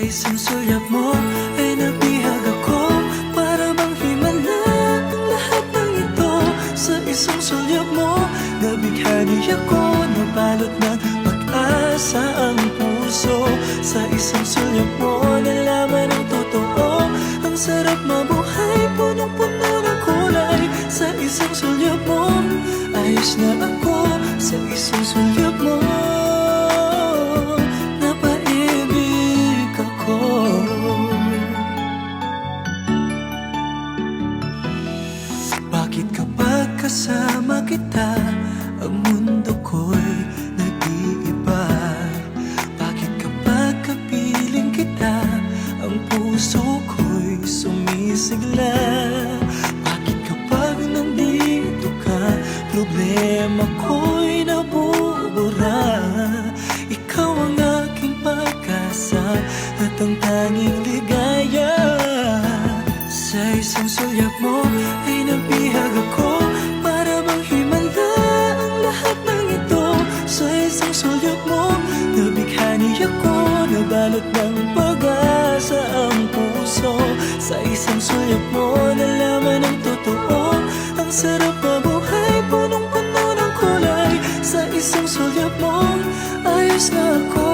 isang sulyap mo ay nabihag ako. Para bang himala ang lahat ng ito. Sa isang sulyap mo, nabighani ako. Nabalot ng pag-asa ang puso. Sa isang sulyap mo, nalaman ang totoo. Ang sarap mabuhay, punong-puno ng kulay. Sa isang sulyap mo, ayos na ako. Sa isang sulyap mo, napaibig ako. Bakit kapag kasama kita, ang mundo ko'y nag-iiba? Bakit kapag kapiling kita, ang puso ko'y sumisigla? Bakit kapag nandito ka, problema ko'y nabubura? Ikaw ang aking pag-asa at ang tanging ligaya. Sa isang sulyap mo ay nabihag ako. Para bang himala ang lahat ng ito. Sa isang sulyap mo, nabighani ako. Nabalot ng pag-asa ang puso. Sa isang sulyap mo, nalaman ang totoo. Ang sarap mabuhay, punong-puno ng kulay. Sa isang sulyap mo, ayos na ako.